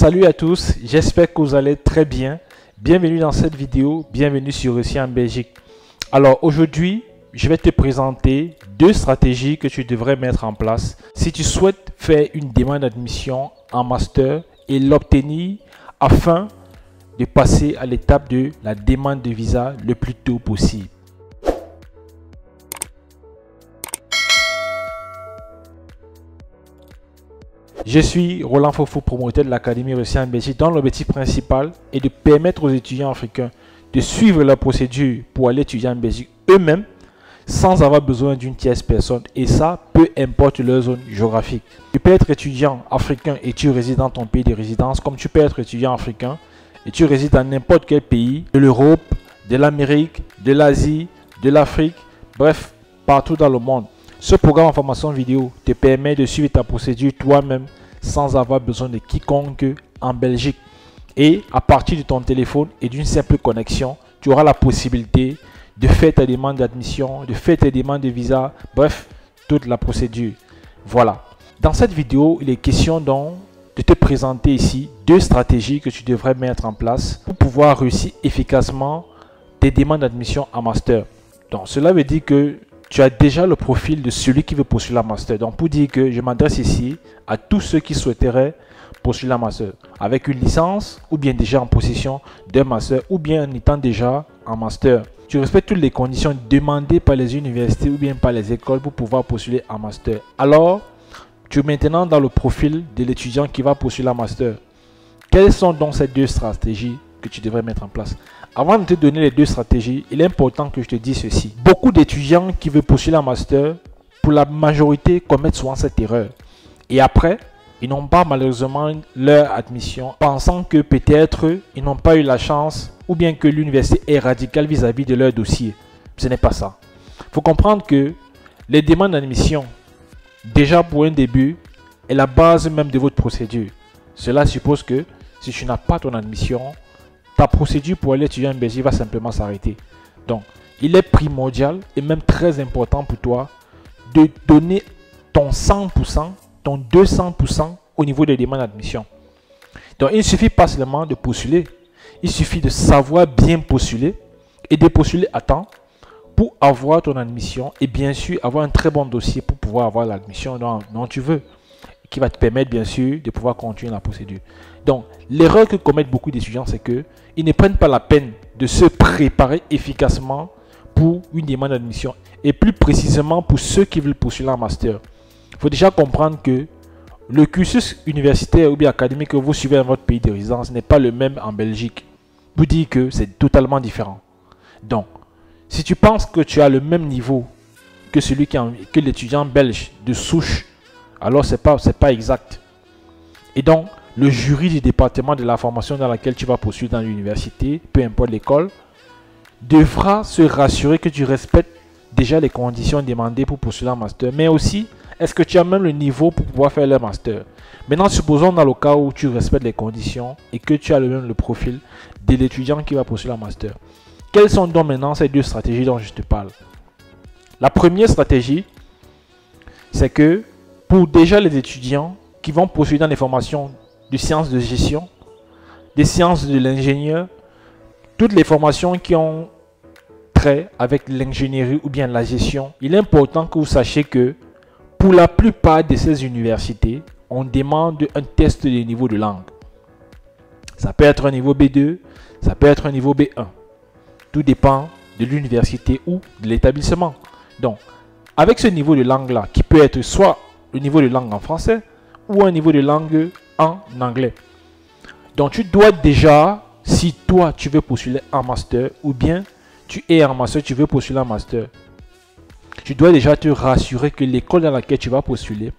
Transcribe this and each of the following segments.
Salut à tous, j'espère que vous allez très bien. Bienvenue dans cette vidéo, bienvenue sur Réussir en Belgique. Alors aujourd'hui, je vais te présenter deux stratégies que tu devrais mettre en place si tu souhaites faire une demande d'admission en master et l'obtenir afin de passer à l'étape de la demande de visa le plus tôt possible. Je suis Roland Fofo, promoteur de l'Académie Réussir en Belgique, dont l'objectif principal est de permettre aux étudiants africains de suivre la procédure pour aller étudier en Belgique eux-mêmes sans avoir besoin d'une tierce personne, et ça, peu importe leur zone géographique. Tu peux être étudiant africain et tu résides dans ton pays de résidence, comme tu peux être étudiant africain et tu résides dans n'importe quel pays de l'Europe, de l'Amérique, de l'Asie, de l'Afrique, bref, partout dans le monde. Ce programme en formation vidéo te permet de suivre ta procédure toi-même sans avoir besoin de quiconque en Belgique. Et à partir de ton téléphone et d'une simple connexion, tu auras la possibilité de faire ta demande d'admission, de faire tes demandes de visa, bref, toute la procédure. Voilà. Dans cette vidéo, il est question donc de te présenter ici deux stratégies que tu devrais mettre en place pour pouvoir réussir efficacement tes demandes d'admission en master. Donc cela veut dire que tu as déjà le profil de celui qui veut poursuivre la master. Donc pour dire que je m'adresse ici à tous ceux qui souhaiteraient poursuivre la master avec une licence ou bien déjà en possession d'un master ou bien en étant déjà en master. Tu respectes toutes les conditions demandées par les universités ou bien par les écoles pour pouvoir poursuivre un master. Alors, tu es maintenant dans le profil de l'étudiant qui va poursuivre la master. Quelles sont donc ces deux stratégies que tu devrais mettre en place? Avant de te donner les deux stratégies, il est important que je te dise ceci. Beaucoup d'étudiants qui veulent poursuivre la master, pour la majorité, commettent souvent cette erreur. Et après, ils n'ont pas malheureusement leur admission, pensant que peut-être ils n'ont pas eu la chance ou bien que l'université est radicale vis-à-vis de leur dossier. Ce n'est pas ça. Il faut comprendre que les demandes d'admission, déjà pour un début, est la base même de votre procédure. Cela suppose que si tu n'as pas ton admission, ta procédure pour aller étudier en Belgique va simplement s'arrêter. Donc, il est primordial et même très important pour toi de donner ton 100%, ton 200% au niveau des demandes d'admission. Donc, il ne suffit pas seulement de postuler. Il suffit de savoir bien postuler et de postuler à temps pour avoir ton admission et bien sûr avoir un très bon dossier pour pouvoir avoir l'admission dont tu veux, qui va te permettre bien sûr de pouvoir continuer la procédure. Donc, l'erreur que commettent beaucoup d'étudiants, c'est que ils ne prennent pas la peine de se préparer efficacement pour une demande d'admission et plus précisément pour ceux qui veulent poursuivre un master. Il faut déjà comprendre que le cursus universitaire ou bien académique que vous suivez dans votre pays de résidence n'est pas le même en Belgique. Vous dites que c'est totalement différent. Donc, si tu penses que tu as le même niveau que celui que l'étudiant belge de souche, alors c'est pas exact. Et donc, le jury du département de la formation dans laquelle tu vas poursuivre dans l'université, peu importe l'école, devra se rassurer que tu respectes déjà les conditions demandées pour poursuivre un master, mais aussi, est-ce que tu as même le niveau pour pouvoir faire le master? Maintenant, supposons dans le cas où tu respectes les conditions et que tu as le profil de l'étudiant qui va poursuivre un master. Quelles sont donc maintenant ces deux stratégies dont je te parle? La première stratégie, c'est que pour déjà les étudiants qui vont poursuivre dans les formations de sciences de gestion, des sciences de l'ingénieur, toutes les formations qui ont trait avec l'ingénierie ou bien la gestion, il est important que vous sachiez que pour la plupart de ces universités, on demande un test de niveau de langue. Ça peut être un niveau B2, ça peut être un niveau B1. Tout dépend de l'université ou de l'établissement. Donc, avec ce niveau de langue-là, qui peut être soit le niveau de langue en français ou un niveau de langue en anglais. Donc, tu dois déjà, si toi, tu veux postuler un master ou bien tu es en master, tu veux postuler un master, tu dois déjà te rassurer que l'école dans laquelle tu vas postuler,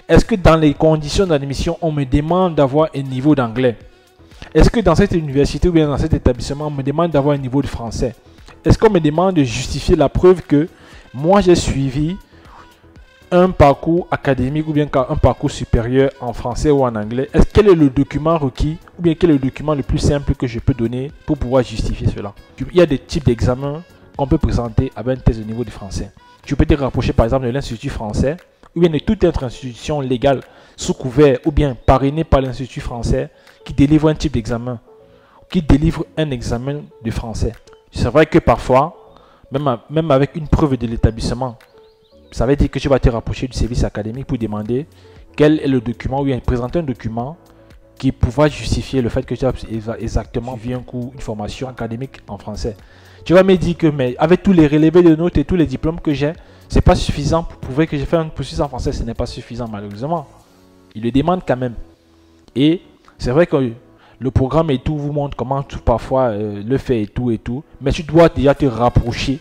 est-ce que dans les conditions d'admission, on me demande d'avoir un niveau d'anglais? Est-ce que dans cette université ou bien dans cet établissement, on me demande d'avoir un niveau de français? Est-ce qu'on me demande de justifier la preuve que moi j'ai suivi un parcours académique ou bien un parcours supérieur en français ou en anglais? Quel est le document requis ou bien quel est le document le plus simple que je peux donner pour pouvoir justifier cela? Il y a des types d'examens qu'on peut présenter avec un test de niveau de français. Tu peux te rapprocher par exemple de l'Institut français ou bien de toute autre institution légale sous couvert ou bien parrainé par l'Institut français qui délivre un type d'examen, qui délivre un examen de français. C'est vrai que parfois, même avec une preuve de l'établissement, ça veut dire que tu vas te rapprocher du service académique pour demander quel est le document ou bien présenter un document qui pourra justifier le fait que tu as exactement suivi un cours, une formation académique en français. Tu vas me dire que mais avec tous les relevés de notes et tous les diplômes que j'ai, c'est pas suffisant pour prouver que j'ai fait un cursus en français. Ce n'est pas suffisant malheureusement. Il le demande quand même. Et c'est vrai que le programme et tout vous montre comment tout parfois le fait et tout. Mais tu dois déjà te rapprocher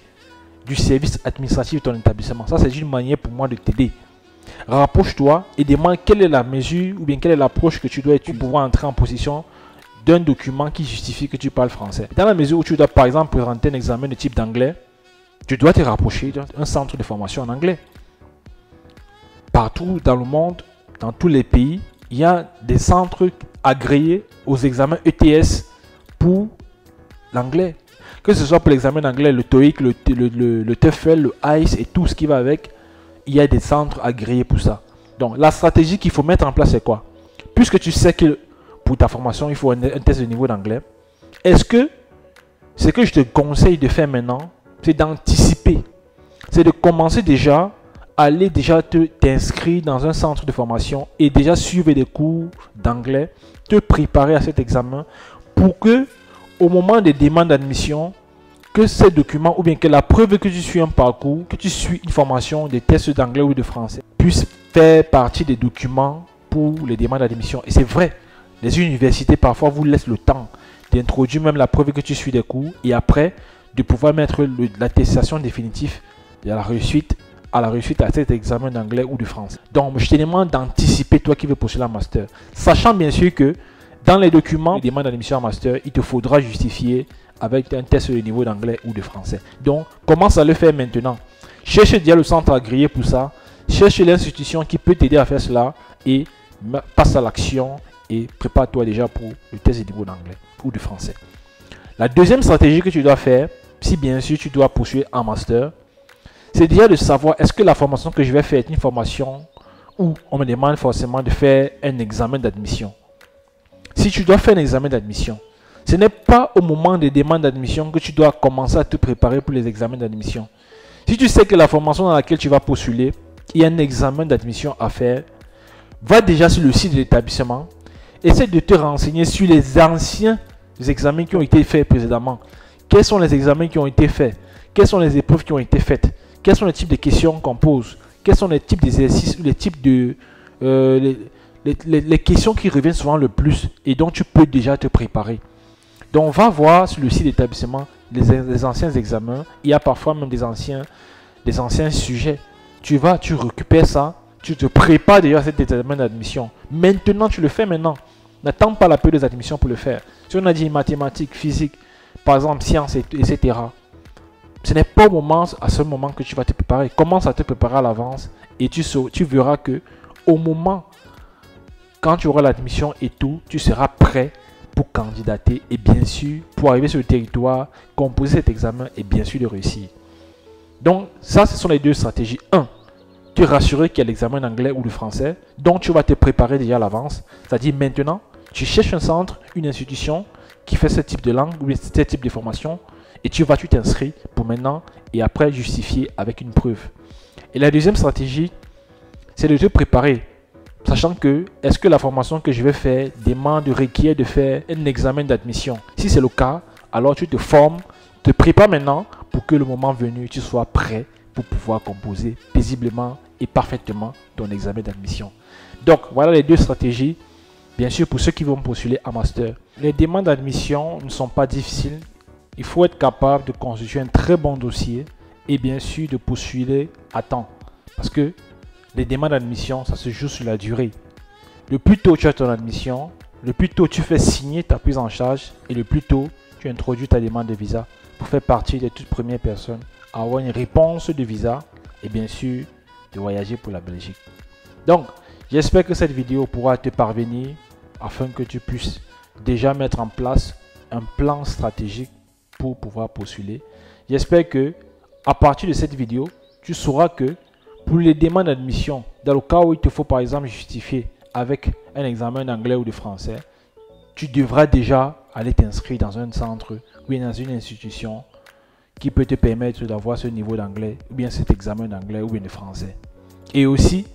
du service administratif de ton établissement. Ça, c'est une manière pour moi de t'aider. Rapproche-toi et demande quelle est la mesure ou bien quelle est l'approche que tu dois utiliser pour pouvoir entrer en possession d'un document qui justifie que tu parles français. Dans la mesure où tu dois par exemple présenter un examen de type d'anglais, tu dois te rapprocher d'un centre de formation en anglais. Partout dans le monde, dans tous les pays, il y a des centres agréés aux examens ETS pour l'anglais. Que ce soit pour l'examen d'anglais, le TOEIC, le TOEFL, le ICE et tout ce qui va avec, il y a des centres agréés pour ça. Donc, la stratégie qu'il faut mettre en place, c'est quoi? Puisque tu sais que pour ta formation, il faut un test de niveau d'anglais, est-ce que ce que je te conseille de faire maintenant, c'est d'anticiper? C'est de commencer déjà, aller déjà t'inscrire dans un centre de formation et déjà suivre des cours d'anglais, te préparer à cet examen pour que, au moment des demandes d'admission, que ces documents ou bien que la preuve que tu suis un parcours, que tu suis une formation, des tests d'anglais ou de français, puisse faire partie des documents pour les demandes d'admission. Et c'est vrai, les universités parfois vous laissent le temps d'introduire même la preuve que tu suis des cours et après de pouvoir mettre l'attestation définitive à la réussite à cet examen d'anglais ou de français. Donc, je te demande d'anticiper, toi qui veux postuler un master, sachant bien sûr que dans les documents de demande d'admission en master, il te faudra justifier avec un test de niveau d'anglais ou de français. Donc, commence à le faire maintenant. Cherche déjà le centre agréé pour ça. Cherche l'institution qui peut t'aider à faire cela et passe à l'action et prépare-toi déjà pour le test de niveau d'anglais ou de français. La deuxième stratégie que tu dois faire, si bien sûr tu dois poursuivre en master, c'est déjà de savoir est-ce que la formation que je vais faire est une formation où on me demande forcément de faire un examen d'admission. Si tu dois faire un examen d'admission, ce n'est pas au moment des demandes d'admission que tu dois commencer à te préparer pour les examens d'admission. Si tu sais que la formation dans laquelle tu vas postuler, il y a un examen d'admission à faire, va déjà sur le site de l'établissement, essaie de te renseigner sur les anciens examens qui ont été faits précédemment. Quels sont les examens qui ont été faits? Quelles sont les épreuves qui ont été faites? Quels sont les types de questions qu'on pose? Quels sont les types d'exercices ou les types de... les questions qui reviennent souvent le plus et dont tu peux déjà te préparer. Donc, va voir sur le site d'établissement les anciens examens. Il y a parfois même des anciens sujets. Tu récupères ça, tu te prépares déjà à cet examen d'admission. Maintenant, tu le fais maintenant. N'attends pas la période des admissions pour le faire. Si on a dit mathématiques, physique, par exemple, sciences, etc., ce n'est pas à ce moment que tu vas te préparer. Commence à te préparer à l'avance et tu verras que au moment, quand tu auras l'admission et tout, tu seras prêt pour candidater et bien sûr, pour arriver sur le territoire, composer cet examen et bien sûr de réussir. Donc, ça, ce sont les deux stratégies. 1. Te rassurer qu'il y a l'examen d'anglais ou de français, donc tu vas te préparer déjà à l'avance. C'est-à-dire maintenant, tu cherches un centre, une institution qui fait ce type de langue ou ce type de formation et tu t'inscris pour maintenant et après justifier avec une preuve. Et la deuxième stratégie, c'est de te préparer. Sachant que, est-ce que la formation que je vais faire requiert de faire un examen d'admission? Si c'est le cas, alors tu te formes, te prépares maintenant pour que le moment venu, tu sois prêt pour pouvoir composer paisiblement et parfaitement ton examen d'admission. Donc, voilà les deux stratégies. Bien sûr, pour ceux qui vont postuler en master. Les demandes d'admission ne sont pas difficiles. Il faut être capable de constituer un très bon dossier et bien sûr de postuler à temps. Parce que les demandes d'admission, ça se joue sur la durée. Le plus tôt tu as ton admission, le plus tôt tu fais signer ta prise en charge et le plus tôt tu introduis ta demande de visa pour faire partie des toutes premières personnes à avoir une réponse de visa et bien sûr de voyager pour la Belgique. Donc, j'espère que cette vidéo pourra te parvenir afin que tu puisses déjà mettre en place un plan stratégique pour pouvoir postuler. J'espère que à partir de cette vidéo, tu sauras que pour les demandes d'admission, dans le cas où il te faut par exemple justifier avec un examen d'anglais ou de français, tu devras déjà aller t'inscrire dans un centre ou bien dans une institution qui peut te permettre d'avoir ce niveau d'anglais ou bien cet examen d'anglais ou bien de français. Et aussi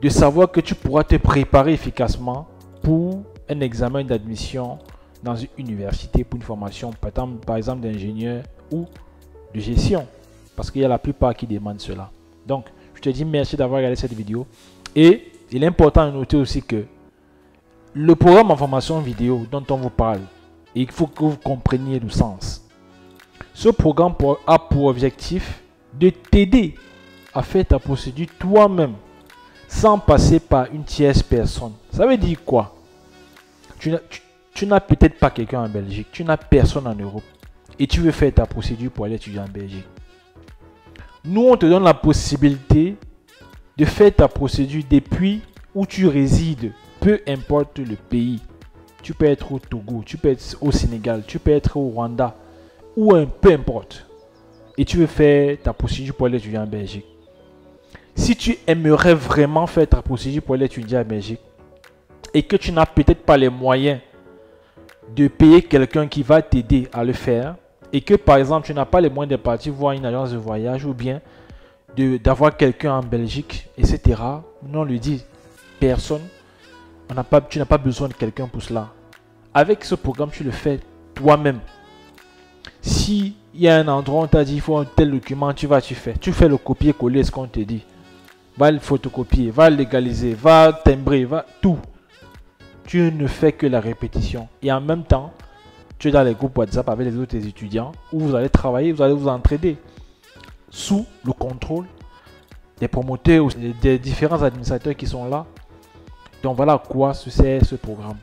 de savoir que tu pourras te préparer efficacement pour un examen d'admission dans une université pour une formation par exemple d'ingénieur ou de gestion, parce qu'il y a la plupart qui demandent cela. Donc je te dis merci d'avoir regardé cette vidéo, et il est important de noter aussi que le programme en formation vidéo dont on vous parle, il faut que vous compreniez le sens. Ce programme a pour objectif de t'aider à faire ta procédure toi-même sans passer par une tierce personne. Ça veut dire quoi? Tu n'as peut-être pas quelqu'un en Belgique, tu n'as personne en Europe et tu veux faire ta procédure pour aller étudier en Belgique. Nous, on te donne la possibilité de faire ta procédure depuis où tu résides, peu importe le pays. Tu peux être au Togo, tu peux être au Sénégal, tu peux être au Rwanda, ou peu importe. Et tu veux faire ta procédure pour aller étudier en Belgique. Si tu aimerais vraiment faire ta procédure pour aller étudier en Belgique et que tu n'as peut-être pas les moyens de payer quelqu'un qui va t'aider à le faire, et que par exemple tu n'as pas les moyens de partir voir une agence de voyage ou bien d'avoir quelqu'un en Belgique, etc. Non, lui dit personne. Tu n'as pas besoin de quelqu'un pour cela. Avec ce programme, tu le fais toi-même. Si il y a un endroit où on t'a dit il faut un tel document, tu fais. Tu fais le copier-coller ce qu'on te dit. Va le photocopier, va le légaliser, va timbrer, va tout. Tu ne fais que la répétition. Et en même temps, tu es dans les groupes WhatsApp avec les autres étudiants où vous allez travailler, vous allez vous entraider sous le contrôle des promoteurs, des différents administrateurs qui sont là. Donc voilà à quoi se sert ce programme.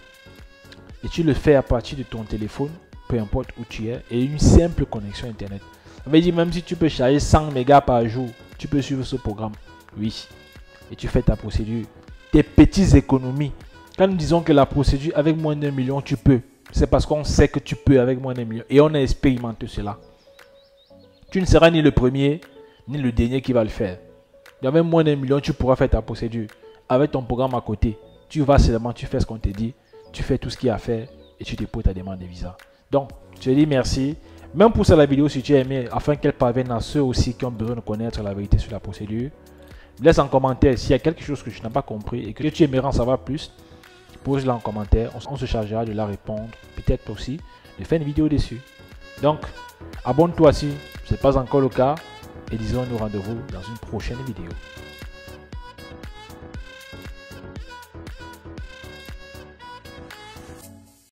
Et tu le fais à partir de ton téléphone, peu importe où tu es, et une simple connexion internet. Ça veut dire même si tu peux charger 100 mégas par jour, tu peux suivre ce programme. Oui. Et tu fais ta procédure. Tes petites économies. Quand nous disons que la procédure avec moins d'1 million, tu peux. C'est parce qu'on sait que tu peux avec moins d'1 million. Et on a expérimenté cela. Tu ne seras ni le premier, ni le dernier qui va le faire. Et avec moins d'1 million, tu pourras faire ta procédure. Avec ton programme à côté, tu vas seulement, tu fais ce qu'on te dit. Tu fais tout ce qu'il y a à faire et tu déposes ta demande de visa. Donc, je te dis merci. Même pour ça, la vidéo, si tu as aimé, afin qu'elle parvienne à ceux aussi qui ont besoin de connaître la vérité sur la procédure. Laisse en commentaire s'il y a quelque chose que tu n'as pas compris et que tu aimerais en savoir plus. Pose-la en commentaire. On se chargera de la répondre. Peut-être aussi de faire une vidéo dessus. Donc, abonne-toi si ce n'est pas encore le cas. Et disons-nous rendez-vous dans une prochaine vidéo.